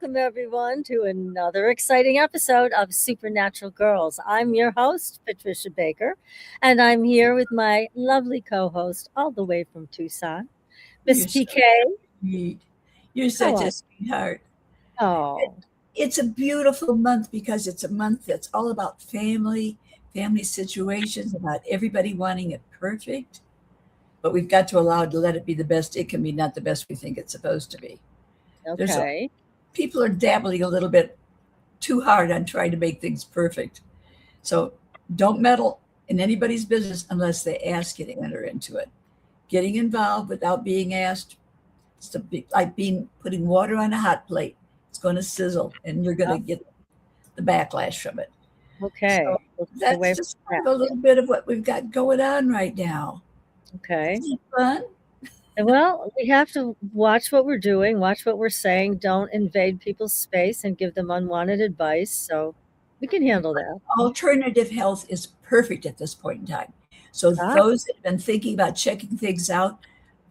welcome everyone to another exciting episode of Supernatural Girls. I'm your host, Patricia Baker, and I'm here with my lovely co host, all the way from Tucson, Miss You're so PK. sweet. You're How such are a you? sweetheart. Oh, It's a beautiful month because it's a month that's all about family, family situations, about everybody wanting it perfect. But we've got to allow to let it be the best it can be, not the best we think it's supposed to be. There's a, okay. People are dabbling a little bit too hard on trying to make things perfect. So don't meddle in anybody's business unless they ask you to enter into it. Getting involved without being asked, like being putting water on a hot plate. It's going to sizzle, and you're going Oh, to get the backlash from it. okay. So We'll stay that's away from just that. kind of a little bit of what we've got going on right now. Okay. Isn't it fun? Well, we have to watch what we're doing, watch what we're saying. Don't invade people's space and give them unwanted advice. So we can handle that. Alternative health is perfect at this point in time. So Ah, those that have been thinking about checking things out,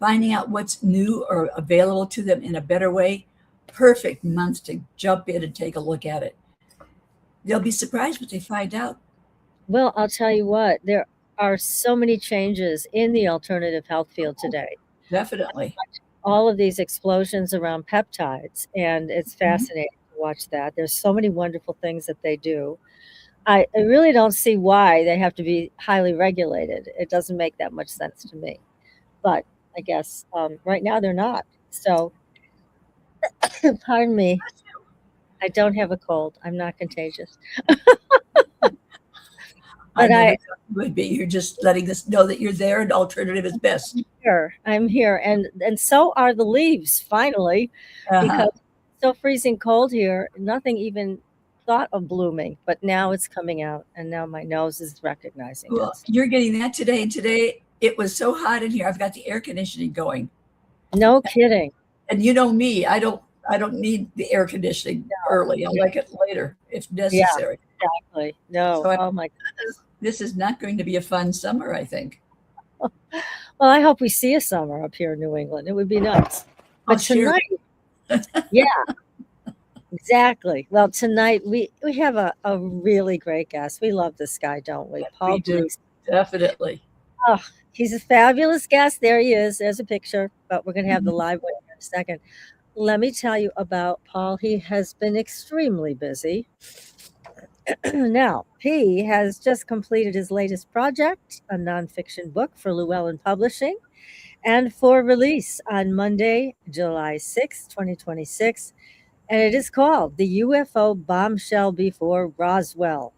finding out what's new or available to them in a better way, perfect month to jump in and take a look at it. They'll be surprised what they find out. well, I'll tell you what, there are so many changes in the alternative health field today. Definitely. All of these explosions around peptides, and it's Mhm. fascinating to watch that. There's so many wonderful things that they do. I really don't see why they have to be highly regulated. It doesn't make that much sense to me. But I guess right now they're not. So, pardon me. I don't have a cold. I'm not contagious. I But never thought you would be. You're just letting us know that you're there and alternative is best. here. I'm here, and so are the leaves finally, Uh-huh. because it's so freezing cold here. Nothing even thought of blooming, but now it's coming out, and now my nose is recognizing it. Well, you're getting that today. And today it was so hot in here. I've got the air conditioning going. No kidding. And you know me, I don't need the air conditioning early. I like it later if Yeah, necessary. exactly. No. So Oh my. this is not going to be a fun summer, I think. Well, I hope we see a summer up here in New England. It would be nice. I'll But share. tonight, yeah, exactly. Well, tonight we have a really great guest. We love this guy, don't we? Paul We do. Gleason. Definitely. Oh, he's a fabulous guest. There he is. There's a picture, but we're going to have the live one in a second. Let me tell you about Paul. He has been extremely busy. Now, he has just completed his latest project, a nonfiction book for Llewellyn Publishing, and for release on Monday, July 6th, 2026. And it is called The UFO Bombshell Before Roswell,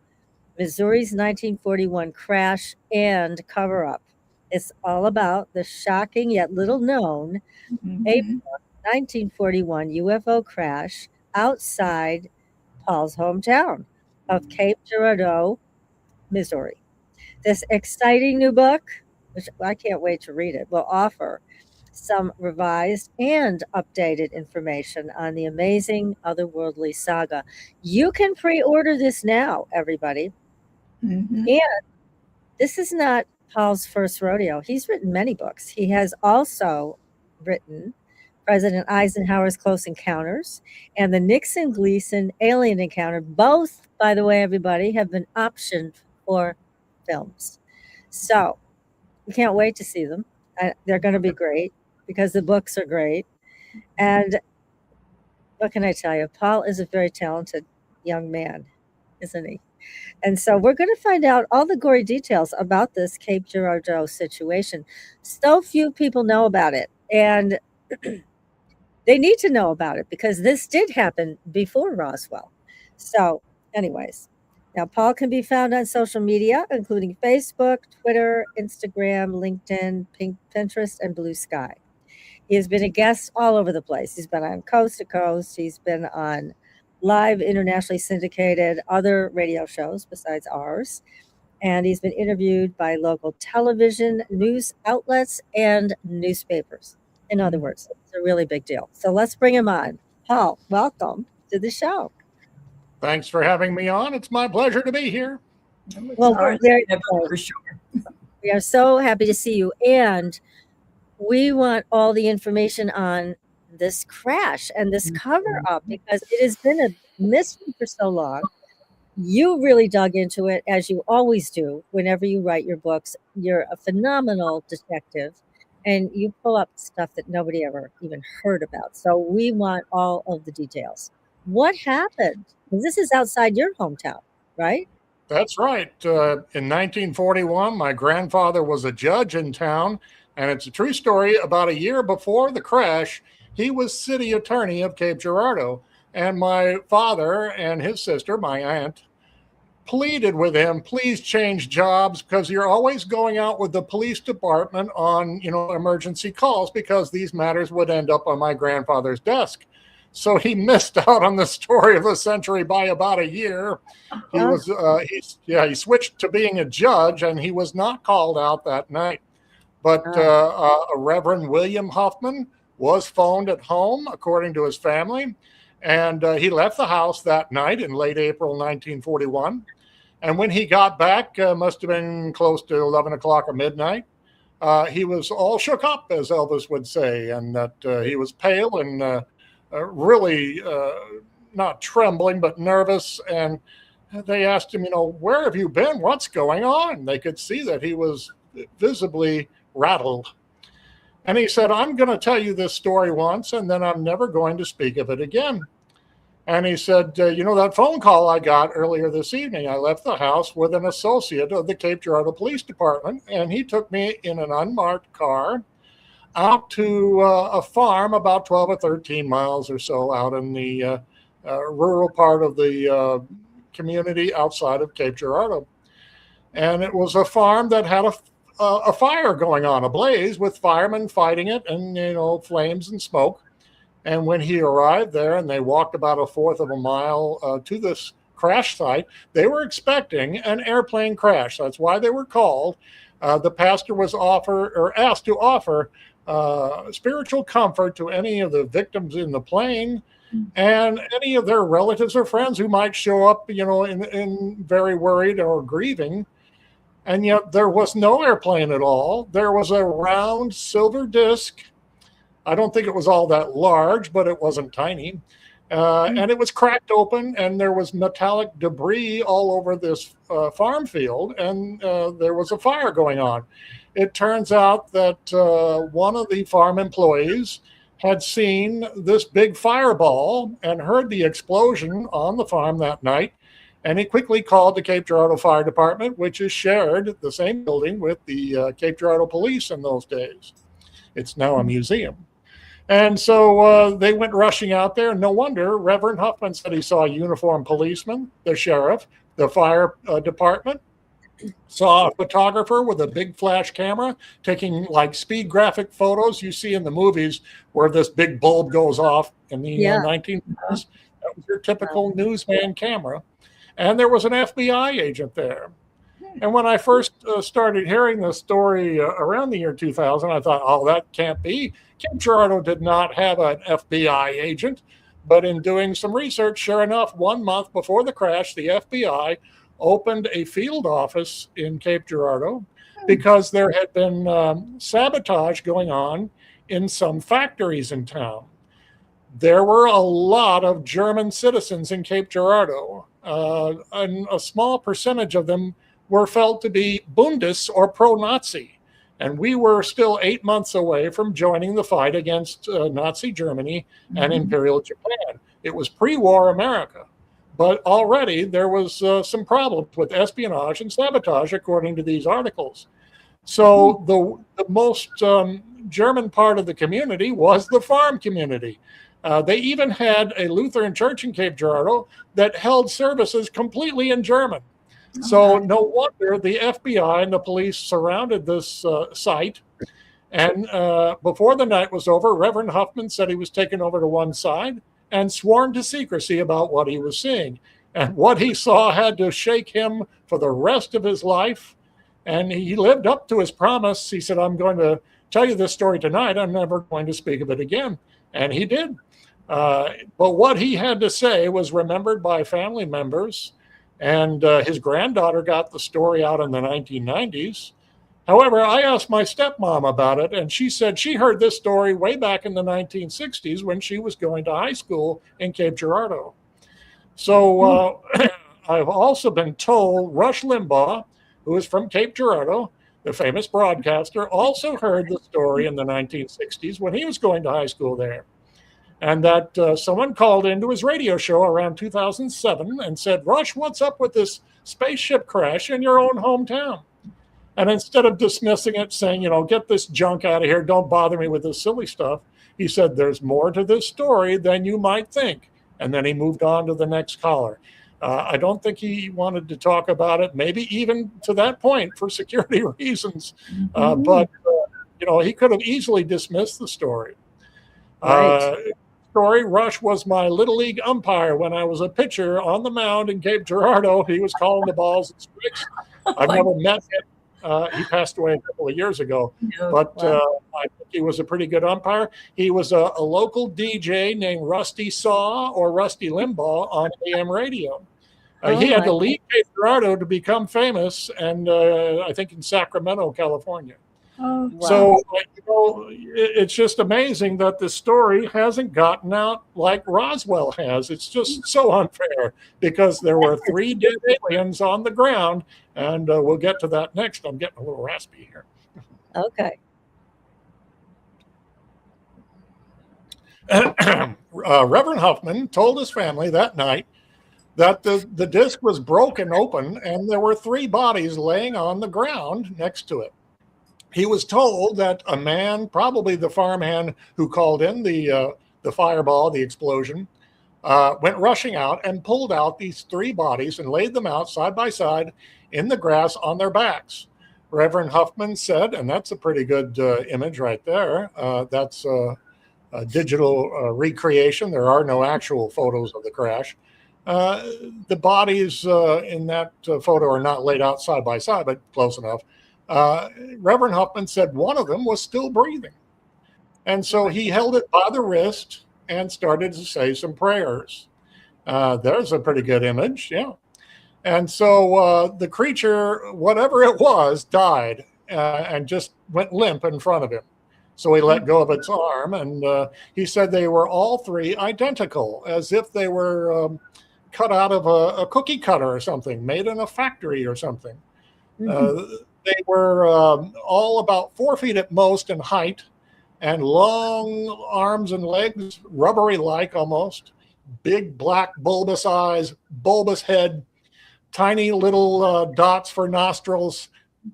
Missouri's 1941 Crash and Cover-Up. It's all about the shocking yet little known Hmm. April 1941 UFO crash outside Paul's hometown of Cape Girardeau, Missouri. This exciting new book, which I can't wait to read it, will offer some revised and updated information on the amazing otherworldly saga. You can pre order this now, everybody. Hmm. And this is not Paul's first rodeo. He's written many books. He has also written President Eisenhower's Close Encounters and the Nixon Gleason Alien Encounter. Both, by the way, everybody, have been optioned for films. So we can't wait to see them. They're going to be great because the books are great. And what can I tell you? Paul is a very talented young man, isn't he? And so we're going to find out all the gory details about this Cape Girardeau situation. So few people know about it. And they need to know about it because this did happen before Roswell. So, anyways, now Paul can be found on social media, including Facebook, Twitter, Instagram, LinkedIn, Pinterest, and Blue Sky. He has been a guest all over the place. He's been on Coast to Coast. He's been on live, internationally syndicated other radio shows besides ours. And he's been interviewed by local television, news outlets, and newspapers. In other words, it's a really big deal. So let's bring him on. Paul, welcome to the show. Thanks for having me on. It's my pleasure to be here. It's Well, we're ours very for sure. we are so happy to see you. And we want all the information on this crash and this cover up, because it has been a mystery for so long. You really dug into it, as you always do whenever you write your books. You're a phenomenal detective, and you pull up stuff that nobody ever even heard about. So we want all of the details. What happened? 'Cause this is outside your hometown, right? That's right. In 1941, my grandfather was a judge in town, and it's a true story. About a year before the crash, he was city attorney of Cape Girardeau, and my father and his sister, my aunt, pleaded with him, please change jobs, because you're always going out with the police department on, emergency calls, because these matters would end up on my grandfather's desk. So he missed out on the story of the century by about a year. He switched to being a judge, and he was not called out that night. But a Reverend William Huffman was phoned at home, according to his family, and he left the house that night in late April 1941. And when he got back, must have been close to 11 o'clock or midnight, he was all shook up, as Elvis would say, and that he was pale and really not trembling, but nervous. And they asked him, where have you been? What's going on? They could see that he was visibly rattled. And he said, I'm going to tell you this story once, and then I'm never going to speak of it again. And he said, that phone call I got earlier this evening, I left the house with an associate of the Cape Girardeau Police Department, and he took me in an unmarked car out to a farm about 12 or 13 miles or so out in the rural part of the community outside of Cape Girardeau. And it was a farm that had a fire going on, a blaze, with firemen fighting it, and, flames and smoke. And when he arrived there and they walked about a fourth of a mile to this crash site, they were expecting an airplane crash. That's why they were called. The pastor was asked to offer spiritual comfort to any of the victims in the plane and any of their relatives or friends who might show up, in very worried or grieving. And yet there was no airplane at all. There was a round silver disc. I don't think it was all that large, but it wasn't tiny. And it was cracked open, and there was metallic debris all over this farm field, and there was a fire going on. It turns out that one of the farm employees had seen this big fireball and heard the explosion on the farm that night, and he quickly called the Cape Girardeau Fire Department, which is shared the same building with the Cape Girardeau Police in those days. It's now a museum. And so they went rushing out there. No wonder Reverend Huffman said he saw a uniformed policeman, the sheriff, the fire department, saw a photographer with a big flash camera taking like speed graphic photos you see in the movies where this big bulb goes off in the 1950s. That was your typical newsman camera. And there was an FBI agent there. And when I first started hearing the story around the year 2000, I thought, oh, that can't be. Cape Girardeau did not have an FBI agent. But in doing some research, sure enough, 1 month before the crash, the FBI opened a field office in Cape Girardeau because there had been sabotage going on in some factories in town. There were a lot of German citizens in Cape Girardeau, and a small percentage of them were felt to be Bundes or pro-Nazi. And we were still 8 months away from joining the fight against Nazi Germany and Imperial Japan. It was pre-war America. But already there was some problems with espionage and sabotage, according to these articles. So the most German part of the community was the farm community. They even had a Lutheran church in Cape Girardeau that held services completely in German. So no wonder the FBI and the police surrounded this site. And before the night was over, Reverend Huffman said he was taken over to one side and sworn to secrecy about what he was seeing. And what he saw had to shake him for the rest of his life. And he lived up to his promise. He said, I'm going to tell you this story tonight. I'm never going to speak of it again. And he did. But what he had to say was remembered by family members. And his granddaughter got the story out in the 1990s. However, I asked my stepmom about it, and she said she heard this story way back in the 1960s when she was going to high school in Cape Girardeau. So I've also been told Rush Limbaugh, who is from Cape Girardeau, the famous broadcaster, also heard the story in the 1960s when he was going to high school there. And that someone called into his radio show around 2007 and said, Rush, what's up with this spaceship crash in your own hometown? And instead of dismissing it, saying, get this junk out of here, don't bother me with this silly stuff, he said, there's more to this story than you might think. And then he moved on to the next caller. I don't think he wanted to talk about it, maybe even to that point for security reasons. But he could have easily dismissed the story. Right. Rush was my little league umpire when I was a pitcher on the mound in Cape Girardeau. He was calling the balls and strikes. I've never met him. He passed away a couple of years ago, but I think he was a pretty good umpire. He was a local DJ named Rusty Saw or Rusty Limbaugh on AM radio. He had to leave Cape Girardeau to become famous, and I think in Sacramento, California. Oh, wow. So, it's just amazing that the story hasn't gotten out like Roswell has. It's just so unfair because there were 3 dead aliens on the ground, and we'll get to that next. I'm getting a little raspy here. Okay. Reverend Huffman told his family that night that the disc was broken open and there were 3 bodies laying on the ground next to it. He was told that a man, probably the farmhand who called in the fireball, the explosion, went rushing out and pulled out these 3 bodies and laid them out side by side in the grass on their backs. Reverend Huffman said, and that's a pretty good image right there. That's a digital recreation. There are no actual photos of the crash. The bodies in that photo are not laid out side by side, but close enough. Reverend Huffman said one of them was still breathing. And so he held it by the wrist and started to say some prayers. There's a pretty good image, yeah. And so the creature, whatever it was, died and just went limp in front of him. So he let go of its arm, and he said they were all 3 identical, as if they were cut out of a cookie cutter or something, made in a factory or something. They were all about 4 feet at most in height and long arms and legs, rubbery-like almost, big black bulbous eyes, bulbous head, tiny little dots for nostrils,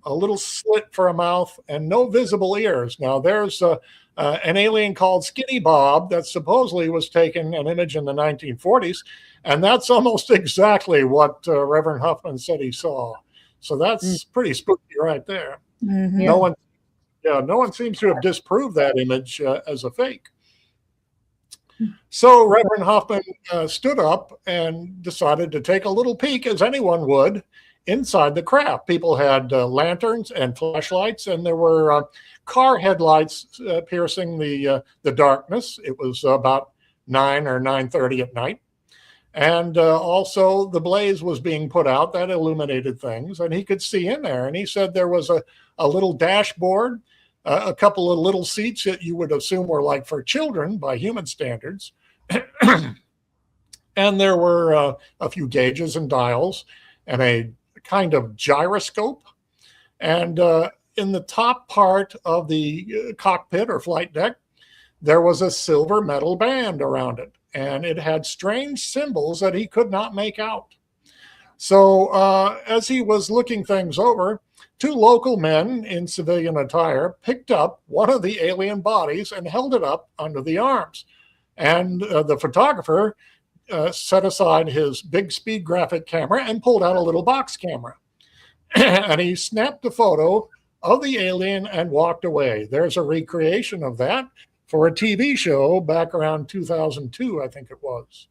a little slit for a mouth, and no visible ears. Now, there's an alien called Skinny Bob that supposedly was taken an image in the 1940s, and that's almost exactly what Reverend Huffman said he saw. So that's pretty spooky right there. Mm-hmm. No one seems to have disproved that image as a fake. So Reverend Huffman stood up and decided to take a little peek, as anyone would, inside the craft. People had lanterns and flashlights, and there were car headlights piercing the darkness. It was about 9 or 9:30 at night. And also the blaze was being put out that illuminated things, and he could see in there. And he said there was a little dashboard, a couple of little seats that you would assume were like for children by human standards. And there were a few gauges and dials and a kind of gyroscope. And in the top part of the cockpit or flight deck, there was a silver metal band around it. And it had strange symbols that he could not make out. So as he was looking things over, 2 local men in civilian attire picked up one of the alien bodies and held it up under the arms. And the photographer set aside his big speed graphic camera and pulled out a little box camera. And he snapped a photo of the alien and walked away. There's a recreation of that for a TV show back around 2002, I think it was.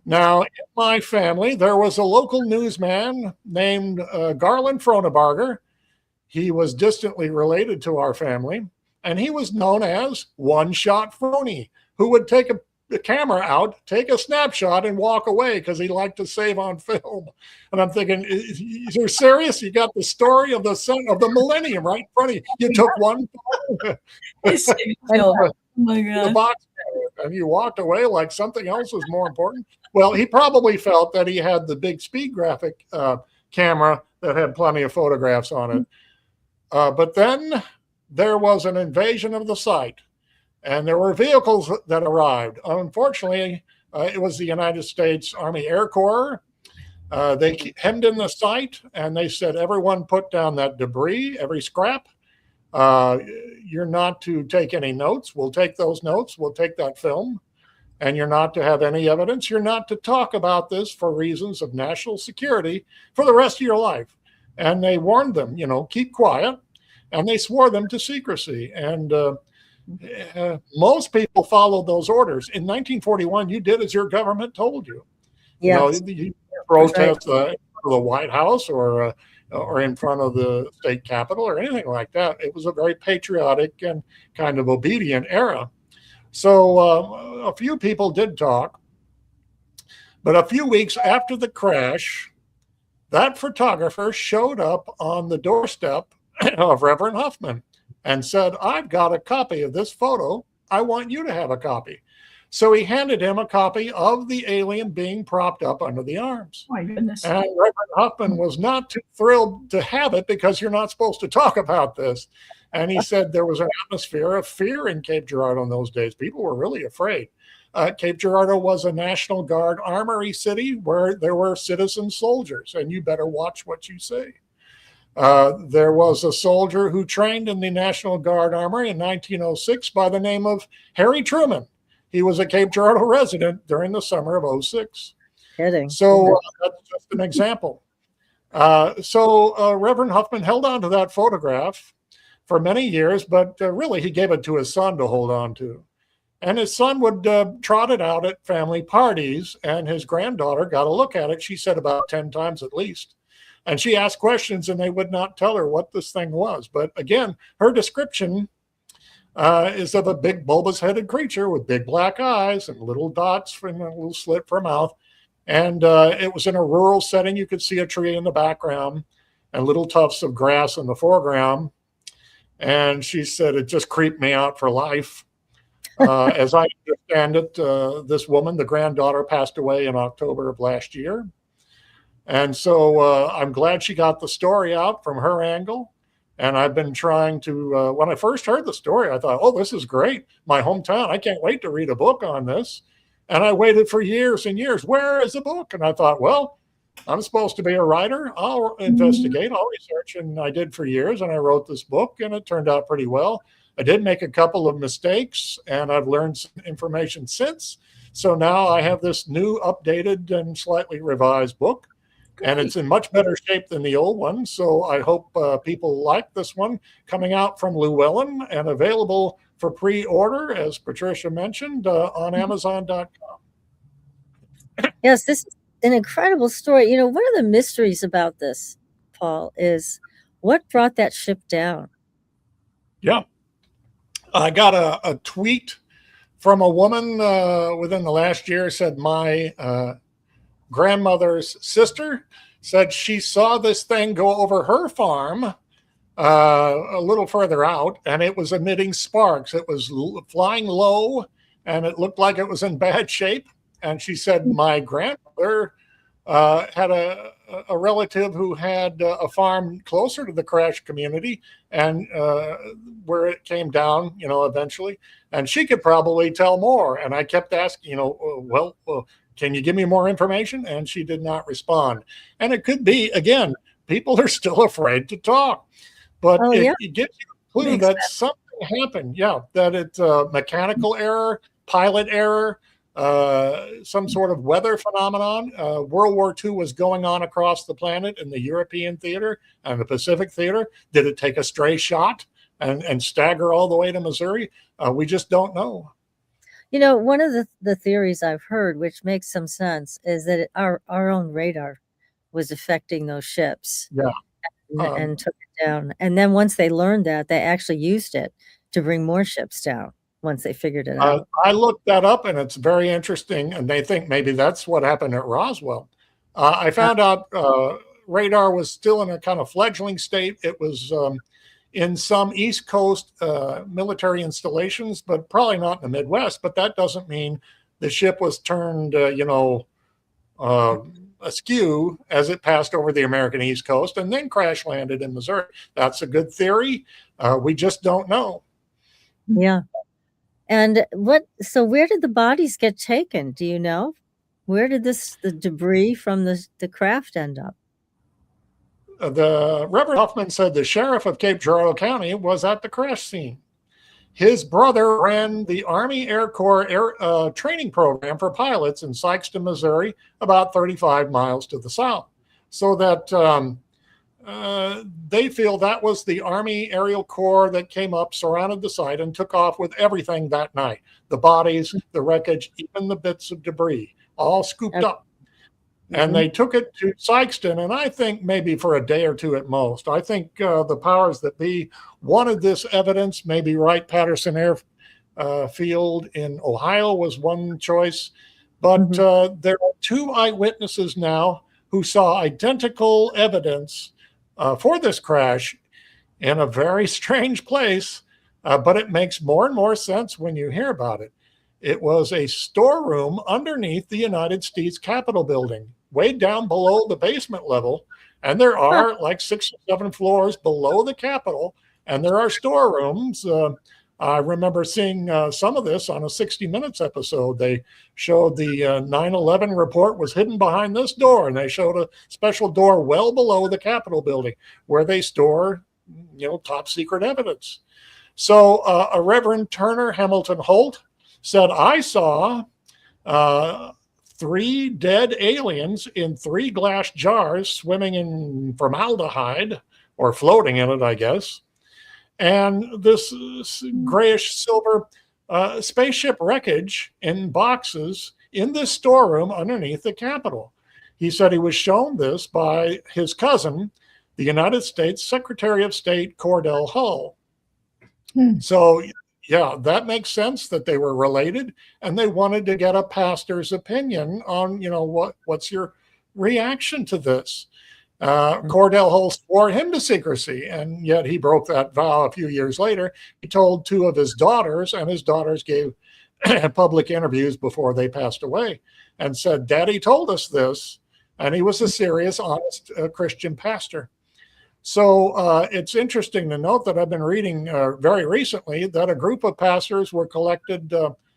Now, in my family, there was a local newsman named Garland Fronebarger. He was distantly related to our family, and he was known as One Shot Phony, who would take a the camera out, take a snapshot, and walk away because he liked to save on film. And I'm thinking, you're serious? You got the story of the millennium right in front of you. You took one Oh my the God. box and you walked away like something else was more important. Well, he probably felt that he had the big speed graphic camera that had plenty of photographs on it. But then there was an invasion of the site, and there were vehicles that arrived. Unfortunately, it was the United States Army Air Corps. They hemmed in the site, and they said, everyone put down that debris, every scrap. You're not to take any notes. We'll take those notes. We'll take that film. And you're not to have any evidence. You're not to talk about this for reasons of national security for the rest of your life. And they warned them, keep quiet. And they swore them to secrecy. And most people followed those orders. In 1941, you did as your government told you. Yes. You protest in front of the White House or in front of the state capitol or anything like that. It was a very patriotic and kind of obedient era. So a few people did talk. But a few weeks after the crash, that photographer showed up on the doorstep of Reverend Huffman and said, I've got a copy of this photo. I want you to have a copy. So he handed him a copy of the alien being propped up under the arms. Oh my goodness. And Reverend Huffman was not too thrilled to have it because you're not supposed to talk about this. And he said there was an atmosphere of fear in Cape Girardeau in those days. People were really afraid. Cape Girardeau was a National Guard armory city where there were citizen soldiers, and you better watch what you say. There was a soldier who trained in the National Guard Armory in 1906 by the name of Harry Truman. He was a Cape Girardeau resident during the summer of 06. Kidding. So that's just an example. So Reverend Huffman held on to that photograph for many years, but really he gave it to his son to hold on to. And his son would trot it out at family parties, and his granddaughter got a look at it. She said about 10 times at least. And she asked questions, and they would not tell her what this thing was. But again, her description is of a big bulbous-headed creature with big black eyes and little dots from a little slit for a mouth. And it was in a rural setting. You could see a tree in the background and little tufts of grass in the foreground. And she said, it just creeped me out for life. As I understand it, this woman, the granddaughter, passed away in October of last year. And so I'm glad she got the story out from her angle. And I've been trying to, when I first heard the story, I thought, oh, this is great. My hometown, I can't wait to read a book on this. And I waited for years and years. Where is the book? And I thought, well, I'm supposed to be a writer. I'll investigate, I'll research. And I did for years. And I wrote this book, and it turned out pretty well. I did make a couple of mistakes, and I've learned some information since. So now I have this new, updated, and slightly revised book. Great. And it's in much better shape than the old one. So I hope people like this one, coming out from Llewellyn and available for pre-order, as Patricia mentioned, on Amazon.com. Yes, this is an incredible story. You know, one of the mysteries about this, Paul, is what brought that ship down? Yeah. I got a tweet from a woman within the last year, said my grandmother's sister said she saw this thing go over her farm a little further out, and it was emitting sparks. It was flying low, and it looked like it was in bad shape. And she said my grandmother had a relative who had a farm closer to the crash community, and where it came down, eventually. And she could probably tell more. And I kept asking, well, can you give me more information? And she did not respond. And it could be, again, people are still afraid to talk. But it gives you a clue that something happened. Yeah, that it's a mechanical error, pilot error, some sort of weather phenomenon. World War II was going on across the planet in the European theater and the Pacific theater. Did it take a stray shot and stagger all the way to Missouri? We just don't know. You know, one of the theories I've heard, which makes some sense, is that our own radar was affecting those ships. Yeah. And took it down. And then once they learned that, they actually used it to bring more ships down once they figured it out. I looked that up, and it's very interesting, and they think maybe that's what happened at Roswell. I found out radar was still in a kind of fledgling state. It was in some East Coast military installations, but probably not in the Midwest. But that doesn't mean the ship was turned, askew as it passed over the American East Coast and then crash landed in Missouri. That's a good theory. We just don't know. Yeah. And so where did the bodies get taken? Do you know? Where did the debris from the craft end up? The Reverend Hoffman said the sheriff of Cape Girardeau County was at the crash scene. His brother ran the Army Air Corps training program for pilots in Sikeston, Missouri, about 35 miles to the south. So that they feel that was the Army Aerial Corps that came up, surrounded the site, and took off with everything that night. The bodies, the wreckage, even the bits of debris, all scooped up. And they took it to Sikeston, and I think maybe for a day or two at most. I think the powers that be wanted this evidence. Maybe Wright-Patterson Airfield in Ohio was one choice. But there are 2 eyewitnesses now who saw identical evidence for this crash in a very strange place, but it makes more and more sense when you hear about it. It was a storeroom underneath the United States Capitol building, way down below the basement level. And there are like 6 or 7 floors below the Capitol, and there are storerooms. I remember seeing some of this on a 60 Minutes episode. They showed the 9/11 report was hidden behind this door, and they showed a special door well below the Capitol building where they store, top secret evidence. So a Reverend Turner Hamilton Holt said, I saw 3 dead aliens in 3 glass jars swimming in formaldehyde, or floating in it, I guess. And this grayish silver spaceship wreckage in boxes in this storeroom underneath the Capitol. He said he was shown this by his cousin, the United States Secretary of State Cordell Hull. So, yeah, that makes sense that they were related, and they wanted to get a pastor's opinion on, what's your reaction to this? Cordell Hull swore him to secrecy, and yet he broke that vow a few years later. He told 2 of his daughters, and his daughters gave public interviews before they passed away and said, Daddy told us this, and he was a serious, honest Christian pastor. So it's interesting to note that I've been reading very recently that a group of pastors were collected,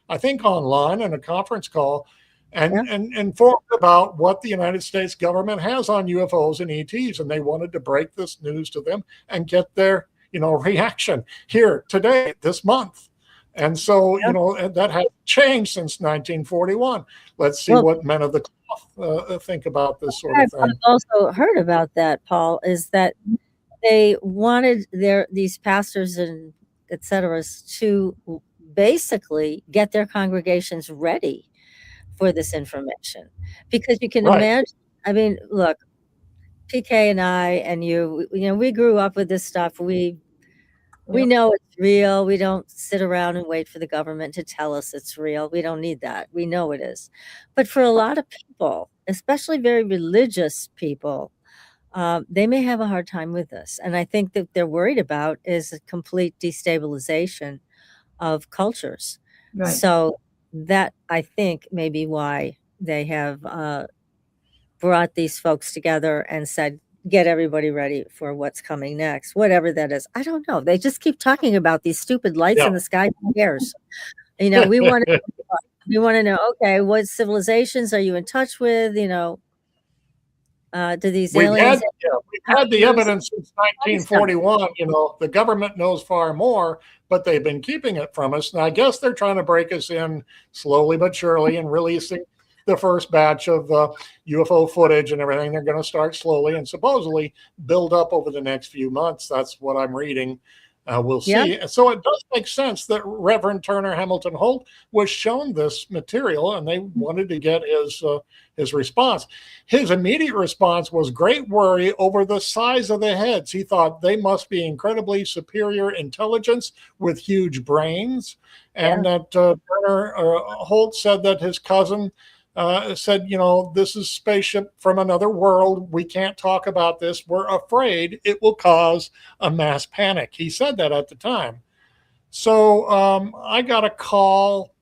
I think online in a conference call, and informed about what the United States government has on UFOs and ETs, and they wanted to break this news to them and get their, reaction here today, this month. And so, that has changed since 1941. Let's see what men of the cloth think about this sort of thing. I've also heard about that, Paul, is that they wanted these pastors and et cetera to basically get their congregations ready for this information, because you can imagine. I mean, look, PK and I and you, we grew up with this stuff. We know it's real. We don't sit around and wait for the government to tell us it's real. We don't need that. We know it is. But for a lot of people, especially very religious people, they may have a hard time with this. And I think that they're worried about is a complete destabilization of cultures. Right. So that, I think, may be why they have brought these folks together and said, get everybody ready for what's coming next, whatever that is. I don't know. They just keep talking about these stupid lights in the sky. Who cares? We want to know, okay, what civilizations are you in touch with? Do these aliens? We've had the evidence since 1941. The government knows far more, but they've been keeping it from us. And I guess they're trying to break us in slowly but surely and releasing the first batch of UFO footage and everything. They're going to start slowly and supposedly build up over the next few months. That's what I'm reading. We'll Yeah. see. So it does make sense that Reverend Turner Hamilton Holt was shown this material, and they wanted to get his response. His immediate response was great worry over the size of the heads. He thought they must be incredibly superior intelligence with huge brains, and that Turner Holt said that his cousin said, this is spaceship from another world. We can't talk about this. We're afraid it will cause a mass panic. He said that at the time. So I got a call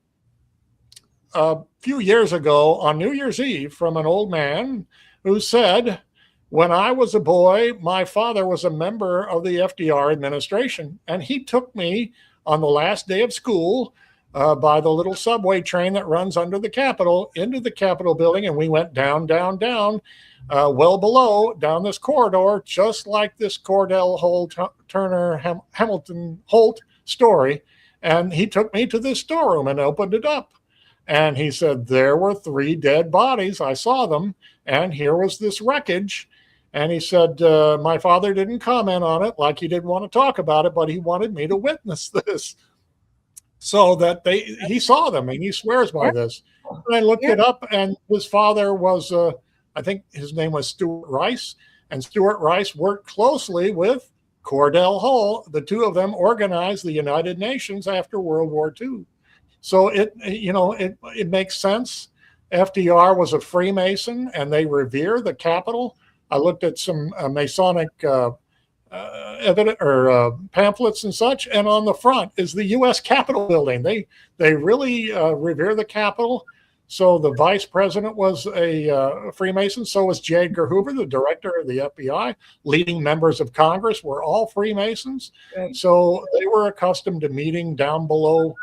a few years ago on New Year's Eve from an old man who said, when I was a boy, my father was a member of the FDR administration, and he took me on the last day of school by the little subway train that runs under the Capitol into the Capitol building, and we went down, down, down, well below, down this corridor, just like this Cordell Holt, Turner Hamilton Holt story. And he took me to this storeroom and opened it up. And he said, there were 3 dead bodies. I saw them. And here was this wreckage. And he said, my father didn't comment on it, like he didn't want to talk about it, but he wanted me to witness this. So that he saw them, and he swears by this. And I looked it up, and his father was, I think his name was Stuart Rice, and Stuart Rice worked closely with Cordell Hull. The two of them organized the United Nations after World War II. So it makes sense. FDR was a Freemason, and they revere the Capitol. I looked at some Masonic pamphlets and such, and on the front is the U.S. Capitol building. They really revere the Capitol. So the vice president was a Freemason. So was J. Edgar Hoover, the director of the FBI. Leading members of Congress were all Freemasons. Right. So they were accustomed to meeting down below,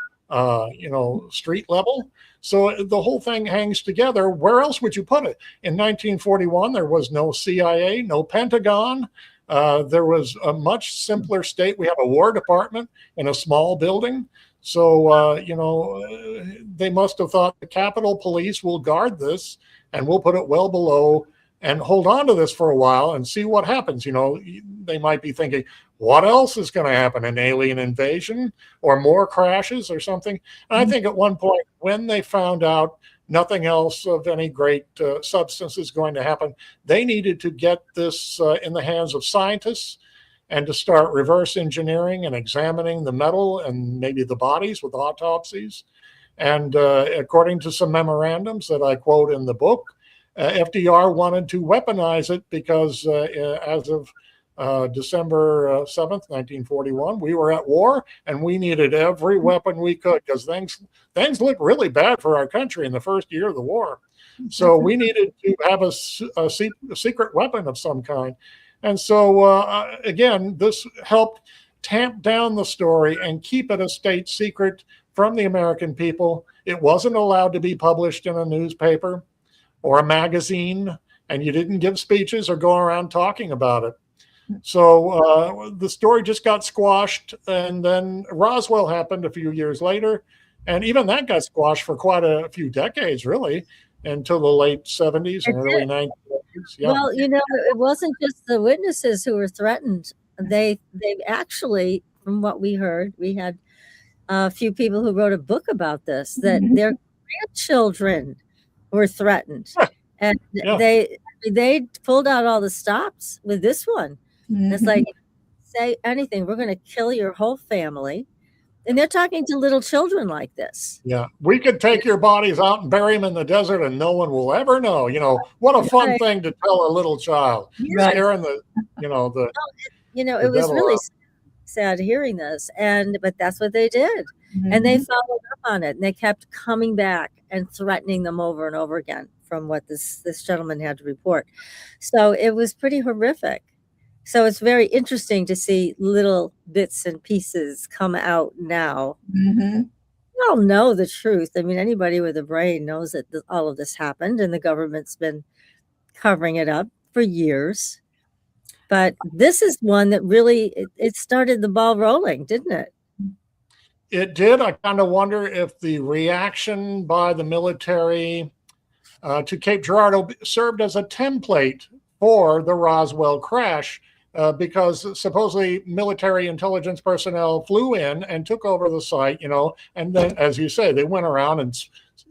street level. So the whole thing hangs together. Where else would you put it? In 1941, there was no CIA, no Pentagon. There was a much simpler state. We have a War Department in a small building. So, they must have thought the Capitol Police will guard this, and we'll put it well below and hold on to this for a while and see what happens. They might be thinking, what else is going to happen? An alien invasion or more crashes or something? And I think at one point when they found out nothing else of any great substance is going to happen, they needed to get this in the hands of scientists and to start reverse engineering and examining the metal and maybe the bodies with autopsies. And according to some memorandums that I quote in the book, FDR wanted to weaponize it because as of December 7th, 1941, we were at war, and we needed every weapon we could because things looked really bad for our country in the first year of the war. So we needed to have a secret weapon of some kind. And so, again, this helped tamp down the story and keep it a state secret from the American people. It wasn't allowed to be published in a newspaper or a magazine, and you didn't give speeches or go around talking about it. So the story just got squashed, and then Roswell happened a few years later, and even that got squashed for quite a few decades, really, until the late 70s and early 1980s. Yeah. Well, it wasn't just the witnesses who were threatened. They actually, from what we heard, we had a few people who wrote a book about this, that their grandchildren were threatened. And they pulled out all the stops with this one. It's like, say anything, we're going to kill your whole family. And they're talking to little children like this. Yeah, we could take your bodies out and bury them in the desert, and no one will ever know. What a fun thing to tell a little child. Scaring the it was really sad hearing this, but that's what they did, and they followed up on it, and they kept coming back and threatening them over and over again from what this gentleman had to report. So it was pretty horrific. So it's very interesting to see little bits and pieces come out now. We all know the truth. I mean, anybody with a brain knows that all of this happened, and the government's been covering it up for years. But this is one that really, it started the ball rolling, didn't it? It did. I kind of wonder if the reaction by the military to Cape Girardeau served as a template for the Roswell crash. because supposedly military intelligence personnel flew in and took over the site, and then, as you say, they went around and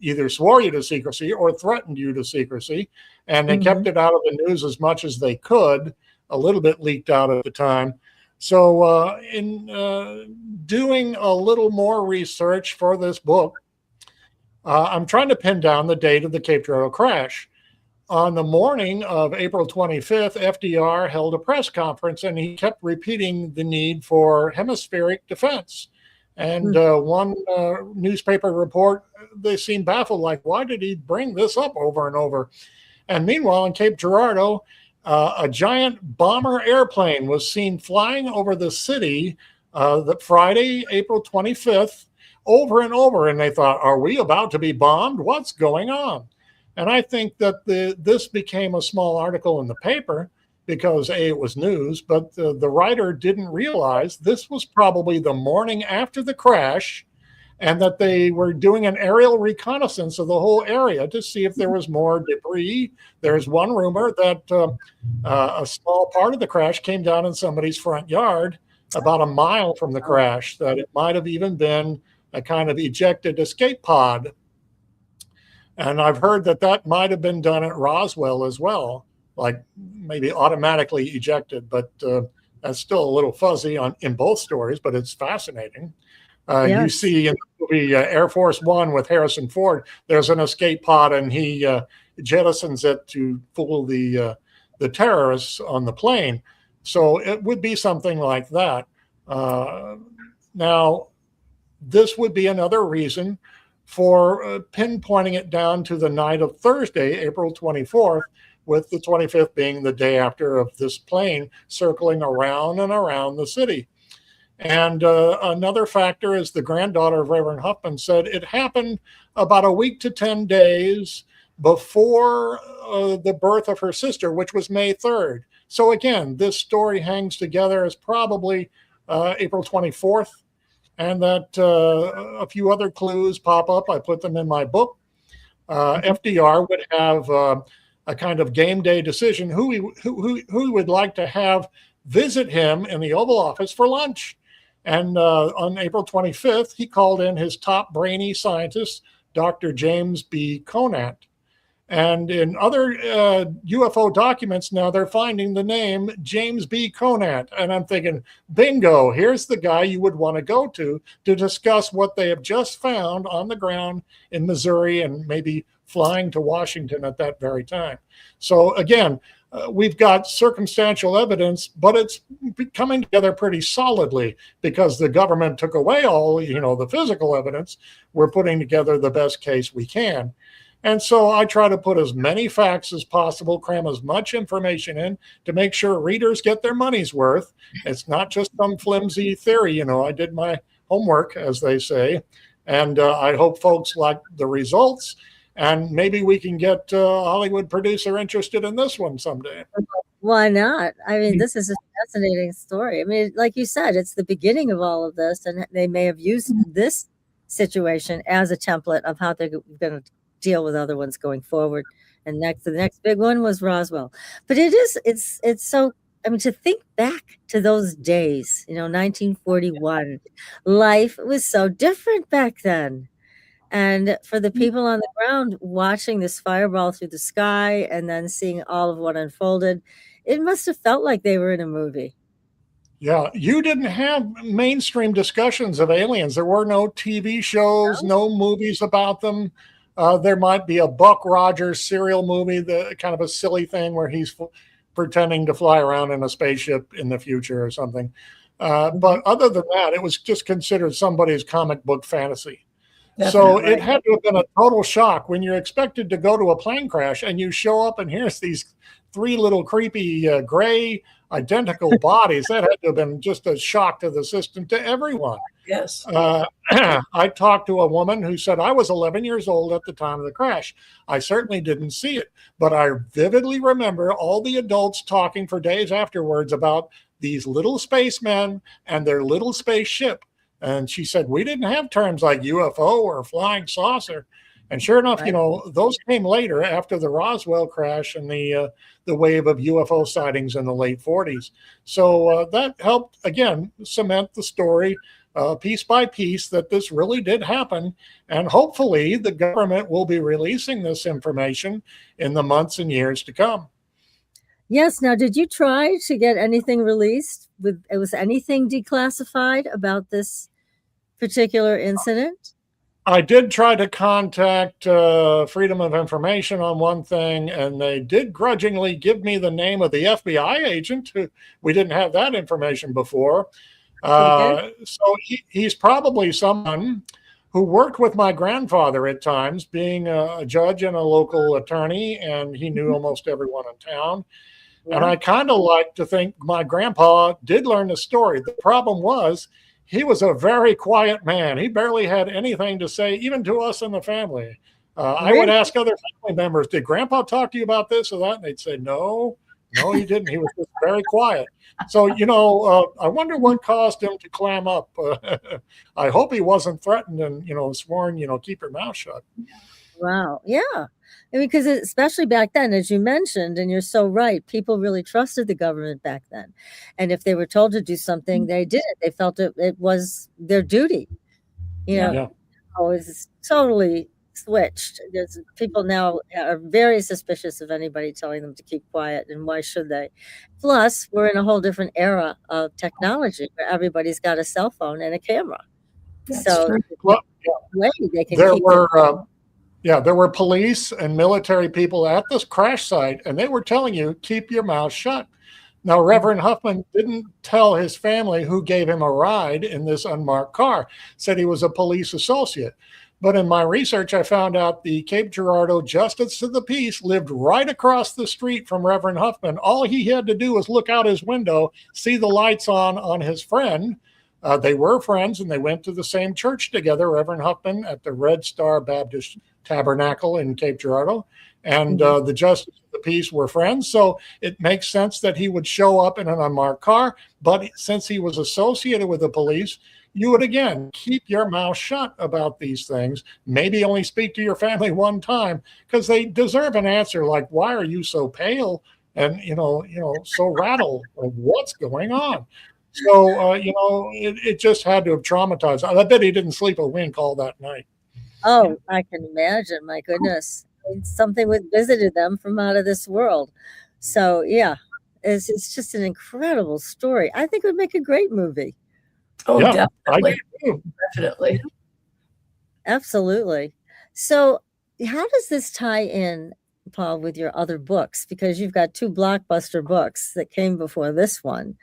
either swore you to secrecy or threatened you to secrecy, and they kept it out of the news as much as they could. A little bit leaked out at the time. So in doing a little more research for this book, I'm trying to pin down the date of the Cape Girardeau crash. On the morning of April 25th, FDR held a press conference, and he kept repeating the need for hemispheric defense. And one newspaper report, they seemed baffled, like, why did he bring this up over and over? And meanwhile, in Cape Girardeau, a giant bomber airplane was seen flying over the city the Friday, April 25th, over and over. And they thought, are we about to be bombed? What's going on? And I think that this became a small article in the paper because, A, it was news, but the writer didn't realize this was probably the morning after the crash, and that they were doing an aerial reconnaissance of the whole area to see if there was more debris. There's one rumor that a small part of the crash came down in somebody's front yard about a mile from the crash, that it might have even been a kind of ejected escape pod. And I've heard that might have been done at Roswell as well, like maybe automatically ejected, but that's still a little fuzzy in both stories, but it's fascinating. Yes. You see in the movie Air Force One with Harrison Ford, there's an escape pod, and he jettisons it to fool the terrorists on the plane. So it would be something like that. Now, this would be another reason for pinpointing it down to the night of Thursday, April 24th, with the 25th being the day after of this plane circling around and around the city. And another factor is the granddaughter of Reverend Huffman said it happened about a week to 10 days before the birth of her sister, which was May 3rd. So again, this story hangs together as probably April 24th. And that a few other clues pop up. I put them in my book. FDR would have a kind of game day decision who he would like to have visit him in the Oval Office for lunch. And on April 25th, he called in his top brainy scientist, Dr. James B. Conant. And in other UFO documents now, they're finding the name James B. Conant. And I'm thinking, bingo, here's the guy you would want to go to discuss what they have just found on the ground in Missouri and maybe flying to Washington at that very time. So again, we've got circumstantial evidence, but it's coming together pretty solidly because the government took away all, the physical evidence. We're putting together the best case we can. And so I try to put as many facts as possible, cram as much information in to make sure readers get their money's worth. It's not just some flimsy theory. I did my homework, as they say, and I hope folks like the results. And maybe we can get a Hollywood producer interested in this one someday. Why not? I mean, this is a fascinating story. I mean, like you said, it's the beginning of all of this, and they may have used this situation as a template of how they're going to deal with other ones going forward. And the next big one was Roswell. But it's so, I mean, to think back to those days, 1941, life was so different back then. And for the people on the ground watching this fireball through the sky and then seeing all of what unfolded, it must have felt like they were in a movie. Yeah, you didn't have mainstream discussions of aliens. There were no TV shows, no movies about them. There might be a Buck Rogers serial movie, the kind of a silly thing where he's pretending to fly around in a spaceship in the future or something. But other than that, it was just considered somebody's comic book fantasy. Definitely. So it had to have been a total shock when you're expected to go to a plane crash and you show up and here's these three little creepy gray identical bodies. That had to have been just a shock to the system, to everyone. Yes. I talked to a woman who said, I was 11 years old at the time of the crash. I certainly didn't see it, but I vividly remember all the adults talking for days afterwards about these little spacemen and their little spaceship. And she said, we didn't have terms like UFO or flying saucer. And sure enough, Right. those came later after the Roswell crash and the wave of UFO sightings in the late 40s. So that helped, again, cement the story piece by piece that this really did happen. And hopefully the government will be releasing this information in the months and years to come. Yes. Now, did you try to get anything released? Was anything declassified about this particular incident? I did try to contact Freedom of Information on one thing, and they did grudgingly give me the name of the FBI agent. We didn't have that information before. Okay. So he's probably someone who worked with my grandfather at times, being a judge and a local attorney, and he knew almost everyone in town. And Yeah. I kind of like to think my grandpa did learn the story. The problem was he was a very quiet man. He barely had anything to say, even to us in the family. I would Really? ask other family members, did grandpa talk to you about this or that? And they'd say, no, he didn't. He was just very quiet. So, I wonder what caused him to clam up. I hope he wasn't threatened and, sworn, keep your mouth shut. Wow. Yeah. I mean, because especially back then, as you mentioned, and you're so right, people really trusted the government back then. And if they were told to do something, they did it. They felt it was their duty. You Yeah. know, Yeah. it's totally switched. There's people now are very suspicious of anybody telling them to keep quiet, and why should they? Plus, we're in a whole different era of technology where everybody's got a cell phone and a camera. That's So true. Well, way they can there keep it. were there were police and military people at this crash site, and they were telling you, keep your mouth shut. Now, Reverend Huffman didn't tell his family who gave him a ride in this unmarked car, said he was a police associate. But in my research, I found out the Cape Girardeau Justice of the Peace lived right across the street from Reverend Huffman. All he had to do was look out his window, see the lights on his friend. They were friends, and they went to the same church together, Reverend Huffman at the Red Star Baptist Tabernacle in Cape Girardeau, and the Justice of the Peace were friends. So it makes sense that he would show up in an unmarked car. But since he was associated with the police, you would, again, keep your mouth shut about these things. Maybe only speak to your family one time, because they deserve an answer like, why are you so pale and, so rattled? Like, what's going on? So, it just had to have traumatized. I bet he didn't sleep a wink all that night. Oh, I can imagine. My goodness. It's something that visited them from out of this world. So, yeah, it's just an incredible story. I think it would make a great movie. Oh, Yeah, I do definitely. too. Definitely. Absolutely. So, how does this tie in, Paul, with your other books? Because you've got two blockbuster books that came before this one.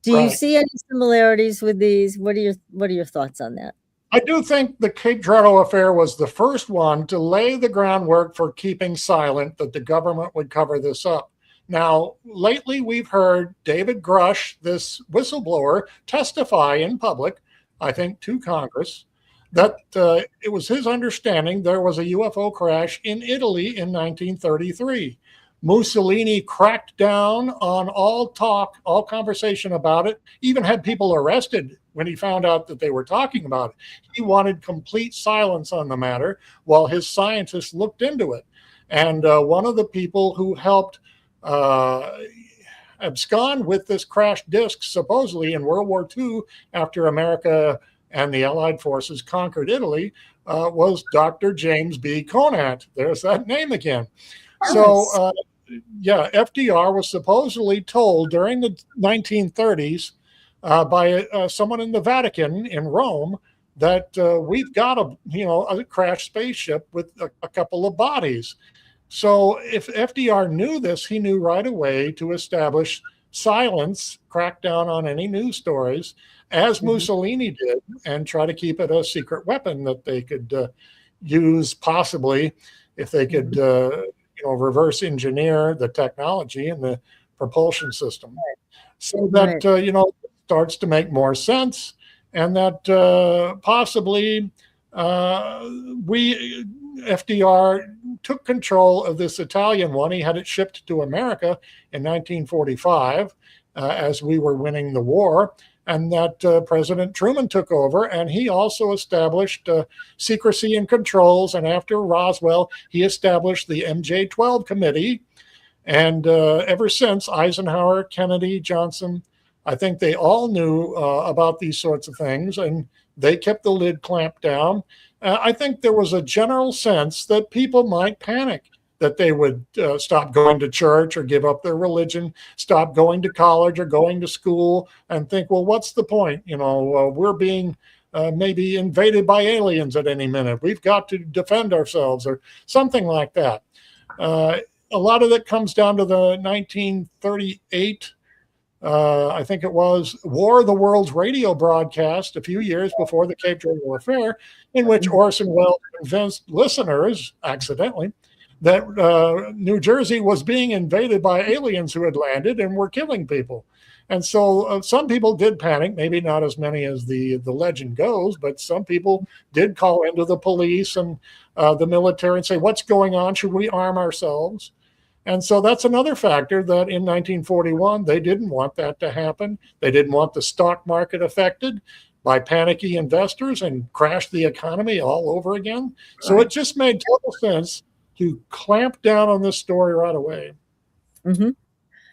Do you Right. see any similarities with these? What are your thoughts on that? I do think the Cape Girardeau affair was the first one to lay the groundwork for keeping silent that the government would cover this up. Now, lately we've heard David Grush, this whistleblower, testify in public, I think to Congress, that it was his understanding there was a UFO crash in Italy in 1933. Mussolini cracked down on all talk, all conversation about it, even had people arrested when he found out that they were talking about it. He wanted complete silence on the matter while his scientists looked into it. And one of the people who helped abscond with this crashed disc, supposedly in World War II, after America and the Allied forces conquered Italy, was Dr. James B. Conant. There's that name again. So, FDR was supposedly told during the 1930s by someone in the Vatican in Rome that we've got a crashed spaceship with a couple of bodies. So if FDR knew this, he knew right away to establish silence, crack down on any news stories, as Mussolini did, and try to keep it a secret weapon that they could use, possibly, if they could reverse engineer the technology and the propulsion system. So that, starts to make more sense, and that possibly FDR took control of this Italian one. He had it shipped to America in 1945 as we were winning the war. and that President Truman took over, and he also established secrecy and controls. And after Roswell, he established the MJ-12 committee. And ever since, Eisenhower, Kennedy, Johnson, I think they all knew about these sorts of things, and they kept the lid clamped down. I think there was a general sense that people might panic, that they would stop going to church or give up their religion, stop going to college or going to school, and think, well, what's the point? We're being maybe invaded by aliens at any minute. We've got to defend ourselves, or something like that. A lot of it comes down to the 1938, I think it was, War of the Worlds radio broadcast a few years before the Cape Girardeau affair, in which Orson Welles convinced listeners, accidentally, that New Jersey was being invaded by aliens who had landed and were killing people. And so some people did panic, maybe not as many as the legend goes, but some people did call into the police and the military and say, what's going on? Should we arm ourselves? And so that's another factor, that in 1941, they didn't want that to happen. They didn't want the stock market affected by panicky investors and crash the economy all over again. So it just made total sense to clamp down on this story right away. Mm-hmm.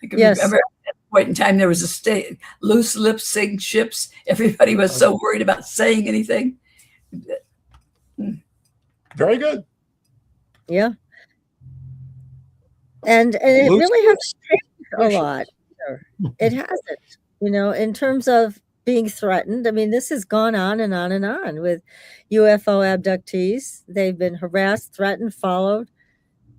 I can Yes. remember at that point in time, there was a state, loose lip sync ships. Everybody was so worried about saying anything. Very good. Yeah. And it Loose really lips. hasn't changed a lot. It hasn't, in terms of being threatened. I mean, this has gone on and on and on with UFO abductees. They've been harassed, threatened, followed.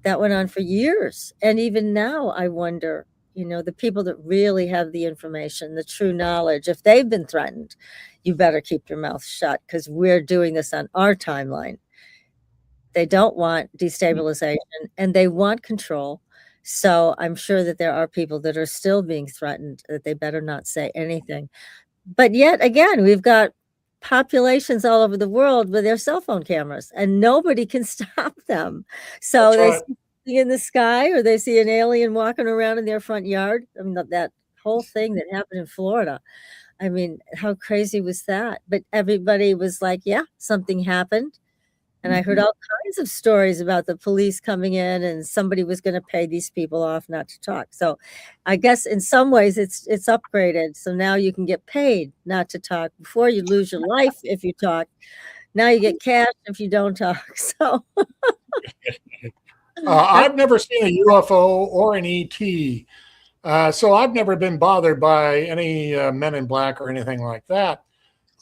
That went on for years. And even now, I wonder, the people that really have the information, the true knowledge, if they've been threatened, you better keep your mouth shut, because we're doing this on our timeline. They don't want destabilization, and they want control. So I'm sure that there are people that are still being threatened, that they better not say anything. But yet again, we've got populations all over the world with their cell phone cameras, and nobody can stop them. So they see something in the sky, or they see an alien walking around in their front yard. I mean, that whole thing that happened in Florida. I mean, how crazy was that? But everybody was like, yeah, something happened. And I heard all kinds of stories about the police coming in, and somebody was going to pay these people off not to talk. So I guess in some ways it's upgraded. So now you can get paid not to talk. Before, you lose your life if you talk. Now you get cash if you don't talk. So I've never seen a UFO or an ET. So I've never been bothered by any Men in Black or anything like that.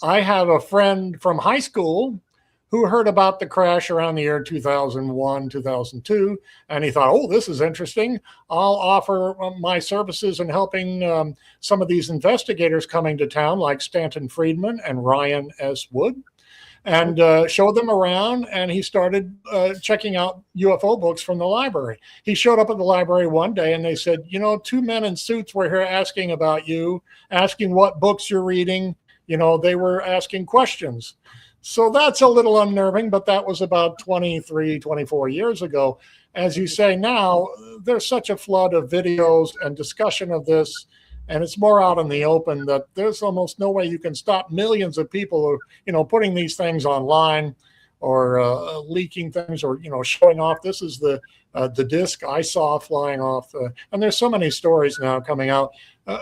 I have a friend from high school who heard about the crash around the year 2001, 2002, and he thought, oh, this is interesting. I'll offer my services in helping some of these investigators coming to town, like Stanton Friedman and Ryan S. Wood, and show them around. And he started checking out UFO books from the library. He showed up at the library one day, and they said, two men in suits were here asking about you, asking what books you're reading. They were asking questions. So that's a little unnerving, but that was about 23, 24 years ago. As you say now, there's such a flood of videos and discussion of this, and it's more out in the open, that there's almost no way you can stop millions of people who, putting these things online, or leaking things, or showing off. This is the disc I saw flying off, and there's so many stories now coming out.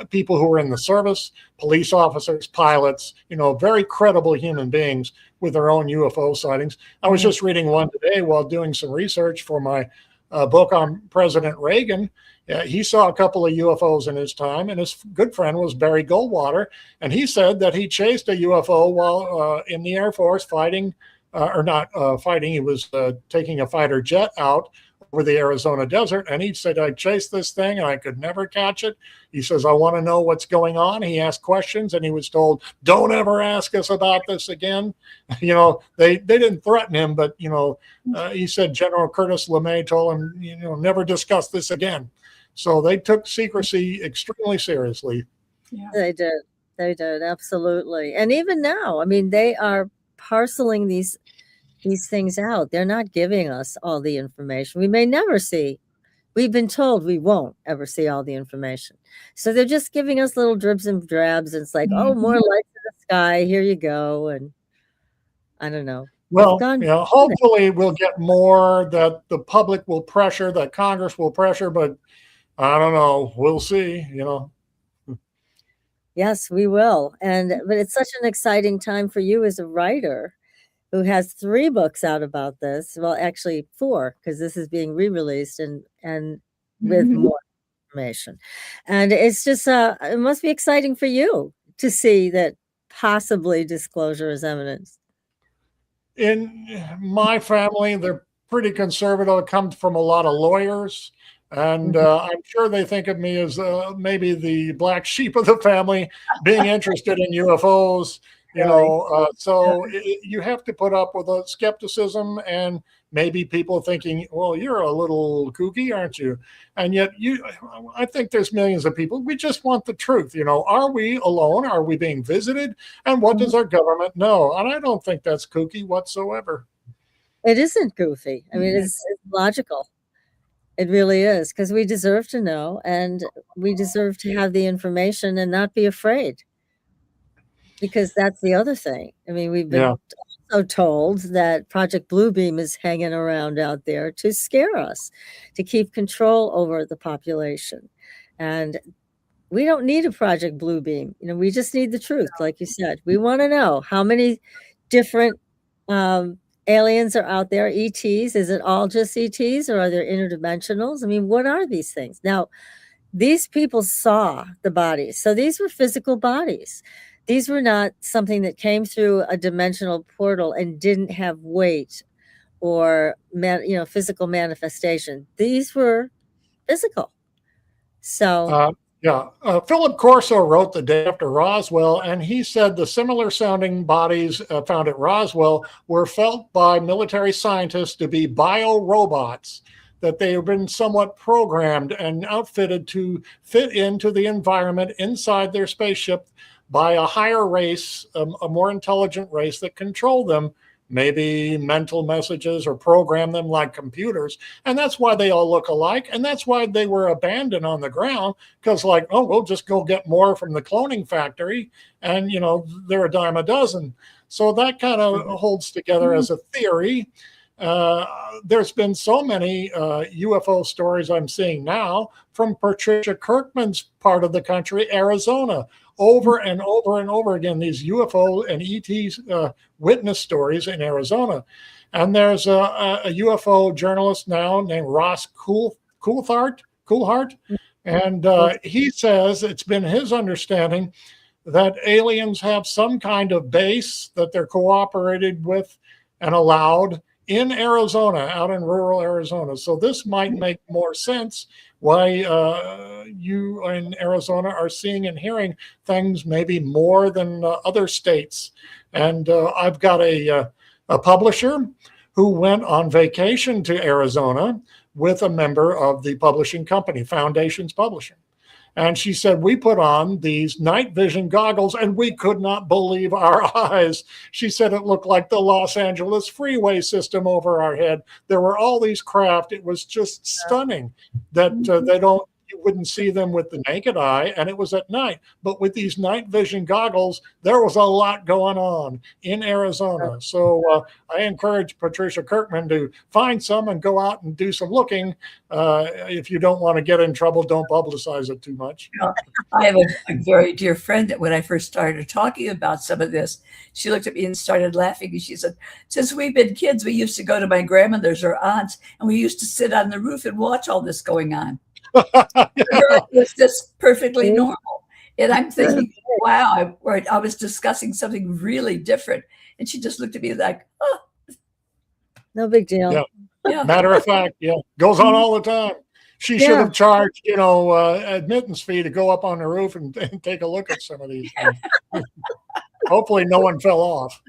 People who were in the service, police officers, pilots, very credible human beings with their own UFO sightings. I was just reading one today while doing some research for my book on President Reagan. He saw a couple of UFOs in his time, and his good friend was Barry Goldwater, and he said that he chased a UFO while in the Air Force fighting, he was taking a fighter jet out over the Arizona desert, and he said, I chased this thing and I could never catch it. He says, I want to know what's going on. He asked questions, and he was told, don't ever ask us about this again. They didn't threaten him, but he said General Curtis LeMay told him, never discuss this again. So they took secrecy extremely seriously. Yeah. They did, absolutely. And even now, I mean, they are parceling these things out. They're not giving us all the information. We may never see We've been told we won't ever see all the information. So they're just giving us little dribs and drabs. And it's like, oh, more lights in the sky. Here you go. And I don't know. We've Well, gone. hopefully we'll get more that the public will pressure, that Congress will pressure, but I don't know. We'll see, Yes, we will. But it's such an exciting time for you as a writer who has 3 books out about this. Well, actually 4, because this is being re-released and with more information. And it's just it must be exciting for you to see that possibly disclosure is imminent. In my family, they're pretty conservative. It comes from a lot of lawyers. And I'm sure they think of me as maybe the black sheep of the family, being interested in UFOs. You have to put up with a skepticism and maybe people thinking, well, you're a little kooky, aren't you? And yet I think there's millions of people. We just want the truth. Are we alone? Are we being visited? And what does our government know? And I don't think that's kooky whatsoever. It isn't goofy. I mean, it's logical. It really is, because we deserve to know, and we deserve to have the information and not be afraid. Because that's the other thing. I mean, we've been also told that Project Bluebeam is hanging around out there to scare us, to keep control over the population. And we don't need a Project Bluebeam. We just need the truth, like you said. We want to know how many different aliens are out there, ETs. Is it all just ETs, or are there interdimensionals? I mean, what are these things? Now, these people saw the bodies. So these were physical bodies. These were not something that came through a dimensional portal and didn't have weight or physical manifestation. These were physical. So Philip Corso wrote The Day After Roswell, and he said the similar sounding bodies found at Roswell were felt by military scientists to be biorobots, that they have been somewhat programmed and outfitted to fit into the environment inside their spaceship by a higher race, a more intelligent race that control them, maybe mental messages or program them like computers. And that's why they all look alike. And that's why they were abandoned on the ground, because we'll just go get more from the cloning factory. And, they're a dime a dozen. So that kind of holds together as a theory. There's been so many UFO stories I'm seeing now from Patricia Kirkman's part of the country, Arizona, over and over and over again, these UFO and ET witness stories in Arizona. And there's a UFO journalist now named Ross Coulthart, and he says it's been his understanding that aliens have some kind of base that they're cooperated with and allowed in Arizona, out in rural Arizona. So this might make more sense why you in Arizona are seeing and hearing things maybe more than other states. And I've got a publisher who went on vacation to Arizona with a member of the publishing company, Foundations Publishing. And she said, we put on these night vision goggles and we could not believe our eyes. She said it looked like the Los Angeles freeway system over our head. There were all these craft. It was just stunning that you wouldn't see them with the naked eye, and it was at night. But with these night vision goggles, there was a lot going on in Arizona. So I encourage Patricia Kirkman to find some and go out and do some looking. If you don't want to get in trouble, don't publicize it too much. I have a very dear friend that when I first started talking about some of this, she looked at me and started laughing. And she said, since we've been kids, we used to go to my grandmother's or aunts, and we used to sit on the roof and watch all this going on. It was just perfectly normal. And I'm thinking, wow, I was discussing something really different. And she just looked at me like, oh. No big deal. Yeah. Matter of fact, goes on all the time. She should have charged, admittance fee to go up on the roof and take a look at some of these things. Hopefully no one fell off.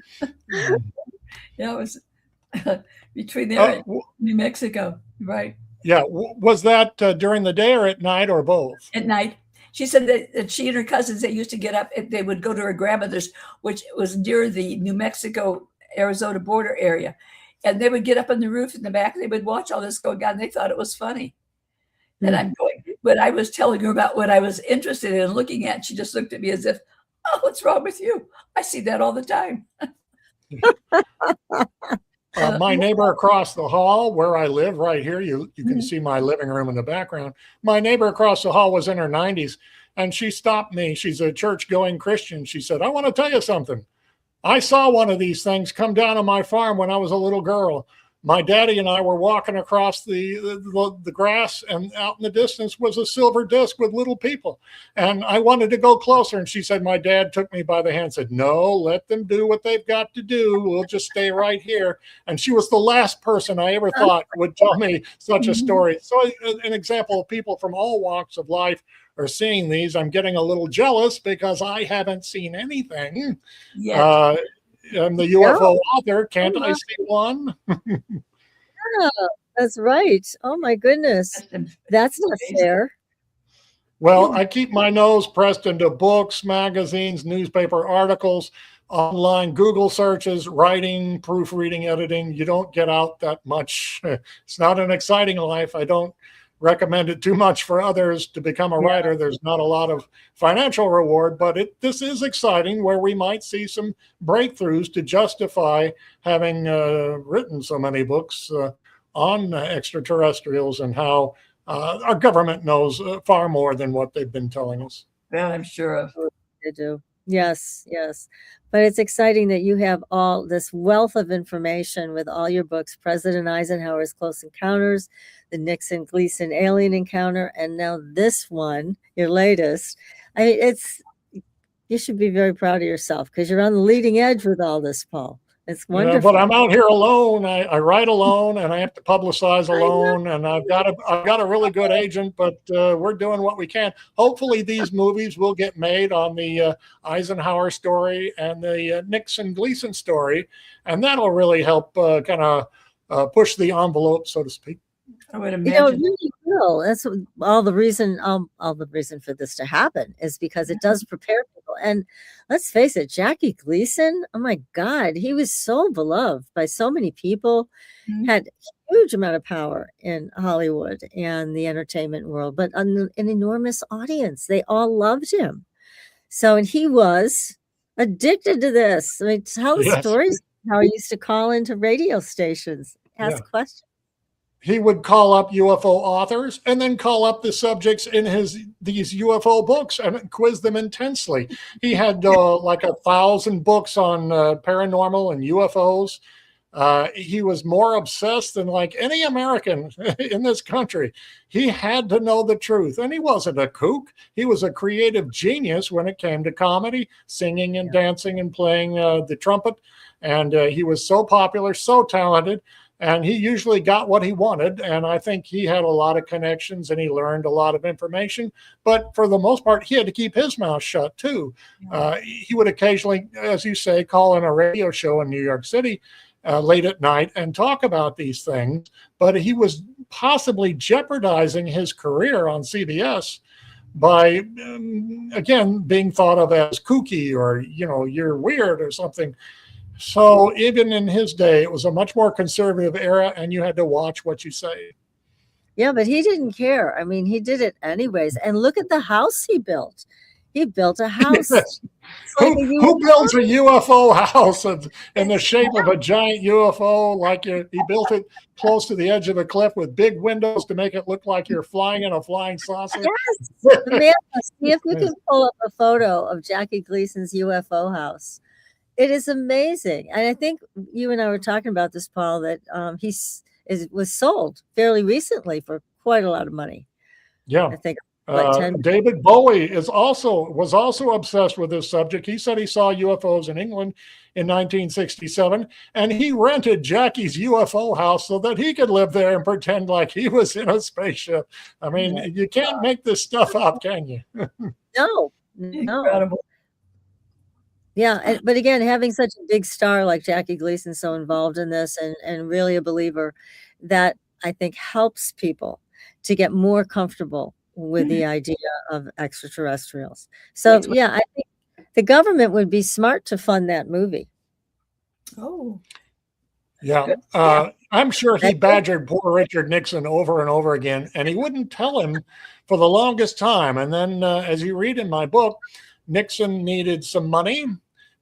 Yeah, it was between there and New Mexico, right? Yeah. Was that during the day or at night or both? At night. She said that she and her cousins, they used to get up, they would go to her grandmother's, which was near the New Mexico, Arizona border area. And they would get up on the roof in the back, and they would watch all this going on. They thought it was funny. And I'm going, when I was telling her about what I was interested in looking at, she just looked at me as if, oh, what's wrong with you? I see that all the time. My neighbor across the hall where I live right here, you can see my living room in the background. My neighbor across the hall was in her 90s, and she stopped me. She's a church-going Christian. She said, I want to tell you something. I saw one of these things come down on my farm when I was a little girl. My daddy and I were walking across the grass, and out in the distance was a silver disc with little people. And I wanted to go closer. And she said, my dad took me by the hand and said, no, let them do what they've got to do. We'll just stay right here. And she was the last person I ever thought would tell me such a story. So an example of people from all walks of life are seeing these. I'm getting a little jealous because I haven't seen anything. Yeah. I'm the UFO author. Can't I see one? Yeah, that's right. Oh my goodness. That's not fair. Well, I keep my nose pressed into books, magazines, newspaper articles, online Google searches, writing, proofreading, editing. You don't get out that much. It's not an exciting life. I don't recommend it too much for others to become a writer. There's not a lot of financial reward, but this is exciting where we might see some breakthroughs to justify having written so many books on extraterrestrials and how our government knows far more than what they've been telling us. Well, I'm sure of. They do. Yes, yes. But it's exciting that you have all this wealth of information with all your books, President Eisenhower's Close Encounters, the Nixon-Gleason Alien Encounter, and now this one, your latest. I mean, you should be very proud of yourself because you're on the leading edge with all this, Paul. It's wonderful. Yeah, but I'm out here alone. I write alone, and I have to publicize alone. And I've got a really good agent, but we're doing what we can. Hopefully, these movies will get made on the Eisenhower story and the Nixon-Gleason story, and that'll really help kind of push the envelope, so to speak. I would imagine. It really will. That's all the reason. All the reason for this to happen is because it does prepare people. And let's face it, Jackie Gleason. Oh my God, he was so beloved by so many people. Had a huge amount of power in Hollywood and the entertainment world, but an enormous audience. They all loved him. So, and he was addicted to this. I mean, tell the stories how he used to call into radio stations, ask questions. He would call up UFO authors and then call up the subjects in these UFO books and quiz them intensely. He had like 1,000 books on paranormal and UFOs. He was more obsessed than like any American in this country. He had to know the truth, and he wasn't a kook. He was a creative genius when it came to comedy, singing and dancing and playing the trumpet. And he was so popular, so talented. And he usually got what he wanted. And I think he had a lot of connections and he learned a lot of information. But for the most part, he had to keep his mouth shut, too. He would occasionally, as you say, call in a radio show in New York City late at night and talk about these things. But he was possibly jeopardizing his career on CBS by, again, being thought of as kooky or, you're weird or something. So even in his day, it was a much more conservative era, and you had to watch what you say. Yeah, but he didn't care. I mean, he did it anyways. And look at the house he built. He built a house. Yes. Who builds a UFO house in the shape of a giant UFO? He built it close to the edge of a cliff with big windows to make it look like you're flying in a flying saucer. Yes. Man, see if you can pull up a photo of Jackie Gleason's UFO house. It is amazing. And I think you and I were talking about this, Paul, that was sold fairly recently for quite a lot of money. Yeah. I think David Bowie was also obsessed with this subject. He said he saw UFOs in England in 1967, and he rented Jackie's UFO house so that he could live there and pretend like he was in a spaceship. I mean, you can't make this stuff up, can you? No. Incredible. Yeah, but again, having such a big star like Jackie Gleason so involved in this and really a believer, that I think helps people to get more comfortable with the idea of extraterrestrials. So yeah, I think the government would be smart to fund that movie. Oh. Yeah. I'm sure he badgered poor Richard Nixon over and over again, and he wouldn't tell him for the longest time. And then, as you read in my book, Nixon needed some money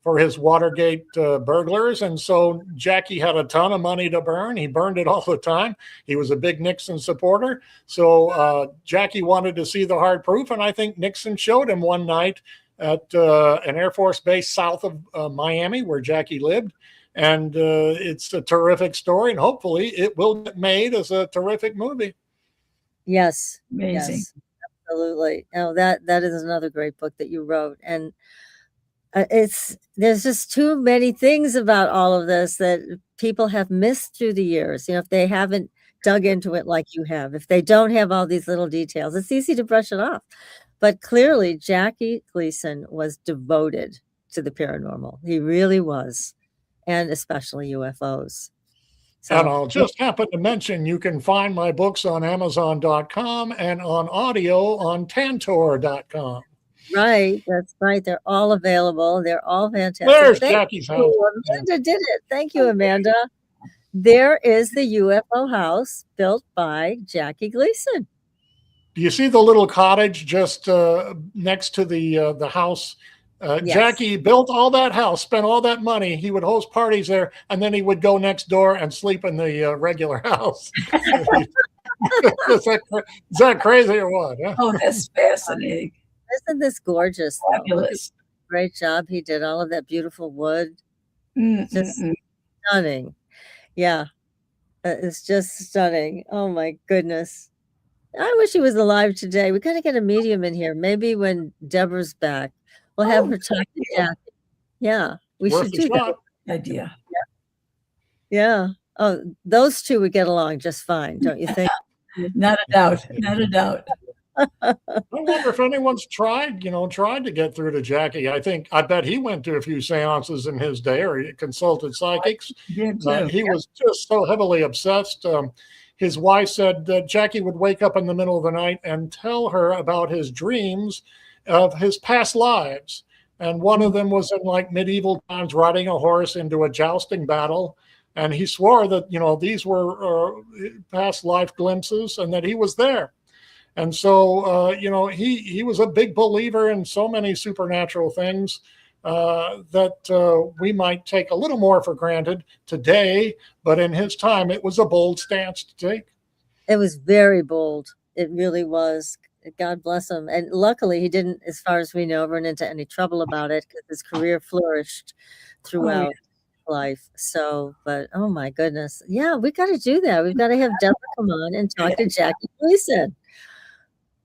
for his Watergate burglars. And so Jackie had a ton of money to burn. He burned it all the time. He was a big Nixon supporter. So Jackie wanted to see the hard proof. And I think Nixon showed him one night at an Air Force base south of Miami, where Jackie lived. And it's a terrific story. And hopefully it will get made as a terrific movie. Yes. Amazing. Yes, absolutely. Oh, that is another great book that you wrote. And there's just too many things about all of this that people have missed through the years. If they haven't dug into it like you have, if they don't have all these little details, it's easy to brush it off. But clearly, Jackie Gleason was devoted to the paranormal. He really was, and especially UFOs. So, and I'll just happen to mention you can find my books on Amazon.com and on audio on Tantor.com. Right, that's right. They're all available. They're all fantastic. There's Jackie's house. Amanda did it. Thank you, Amanda. There is the UFO house built by Jackie Gleason. Do you see the little cottage just next to the house? Yes. Jackie built all that house, spent all that money. He would host parties there, and then he would go next door and sleep in the regular house. Is that crazy or what? Huh? Oh, that's fascinating. Isn't this gorgeous? Fabulous. Great job. He did all of that beautiful wood. Just stunning. Yeah. It's just stunning. Oh my goodness. I wish he was alive today. We got to get a medium in here. Maybe when Deborah's back, we'll have her talk to Jackie. Yeah. We should do that. Idea. Yeah. Oh, those two would get along just fine, don't you think? Not a doubt. Not a doubt. I wonder if anyone's tried to get through to Jackie. I bet he went to a few seances in his day, or he consulted psychics. He was just so heavily obsessed. His wife said that Jackie would wake up in the middle of the night and tell her about his dreams of his past lives. And one of them was in like medieval times, riding a horse into a jousting battle. And he swore that, these were past life glimpses and that he was there. And so, he was a big believer in so many supernatural things that we might take a little more for granted today. But in his time, it was a bold stance to take. It was very bold. It really was. God bless him. And luckily, he didn't, as far as we know, run into any trouble about it because his career flourished throughout life. So, but oh my goodness. Yeah, we got to do that. We've got to have Deborah come on and talk to Jackie Gleason.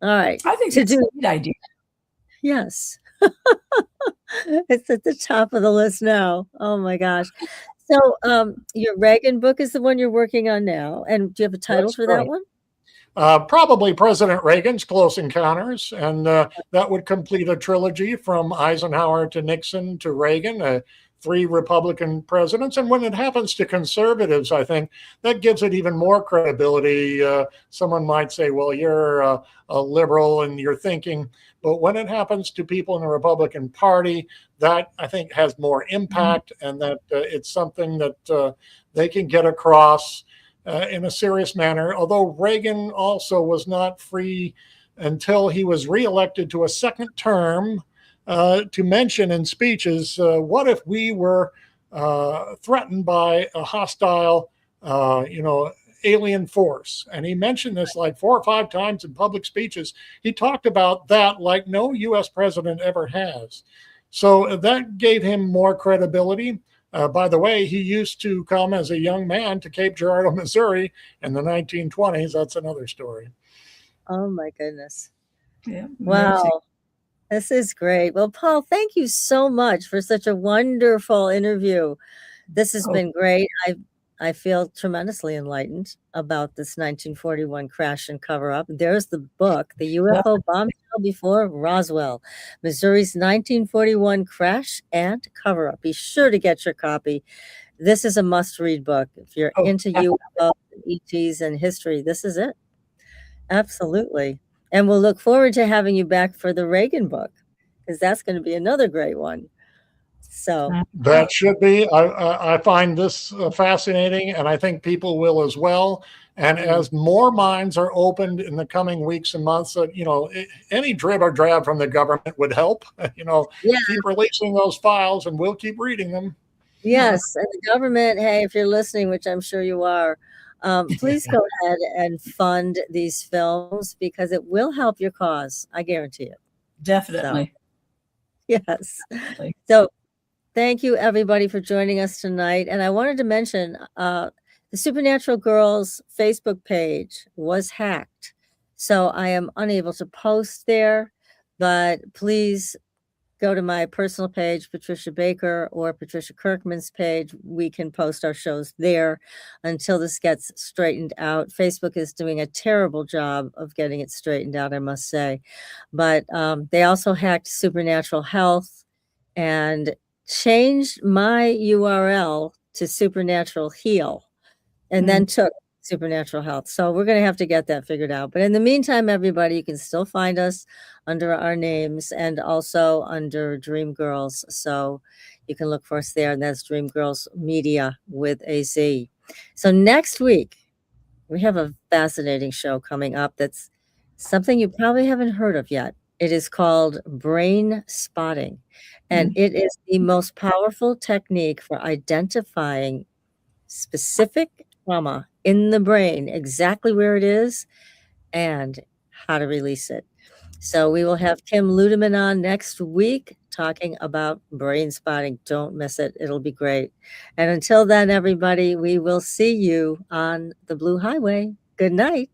All right. I think it's a good idea. Yes. It's at the top of the list now. Oh my gosh. So your Reagan book is the one you're working on now. And do you have a title for that one? Probably President Reagan's Close Encounters. And that would complete a trilogy from Eisenhower to Nixon to Reagan, 3 Republican presidents. And when it happens to conservatives, I think that gives it even more credibility. Someone might say, well, you're a liberal in your thinking. But when it happens to people in the Republican Party, that I think has more impact and that it's something that they can get across in a serious manner. Although Reagan also was not free until he was reelected to a second term to mention in speeches, what if we were threatened by a hostile, alien force? And he mentioned this like 4 or 5 times in public speeches. He talked about that like no U.S. president ever has. So that gave him more credibility. By the way, he used to come as a young man to Cape Girardeau, Missouri in the 1920s. That's another story. Oh, my goodness. Yeah. Wow. This is great. Well, Paul, thank you so much for such a wonderful interview. This has been great. I feel tremendously enlightened about this 1941 crash and cover-up. There's the book, The UFO Bombshell Before Roswell, Missouri's 1941 Crash and Cover-Up. Be sure to get your copy. This is a must-read book. If you're into UFO, ETs, and history, this is it. Absolutely. And we'll look forward to having you back for the Reagan book, because that's going to be another great one. So That should be. I find this fascinating, and I think people will as well. And as more minds are opened in the coming weeks and months, any drib or drab from the government would help. yeah, Keep releasing those files, and we'll keep reading them. yes, and the government, hey, if you're listening, which I'm sure you are, please go ahead and fund these films because it will help your cause. I guarantee it. Definitely. So, yes. So thank you everybody for joining us tonight. And I wanted to mention the Supernatural Girls Facebook page was hacked. So I am unable to post there, but please go to my personal page, Patricia Baker, or Patricia Kirkman's page. We can post our shows there until this gets straightened out. Facebook is doing a terrible job of getting it straightened out, I must say. But they also hacked Supernatural Health and changed my URL to Supernatural Heal, and then took Supernatural Health. So we're going to have to get that figured out. But in the meantime, everybody, you can still find us under our names and also under Dream Girls. So you can look for us there, and that's Dream Girls Media with a Z. So next week, we have a fascinating show coming up that's something you probably haven't heard of yet. It is called brain spotting, and it is the most powerful technique for identifying specific trauma in the brain, exactly where it is and how to release it. So we will have Kim Ludeman on next week talking about brain spotting. Don't miss it. It'll be great. And until then, everybody, we will see you on the Blue Highway. Good night.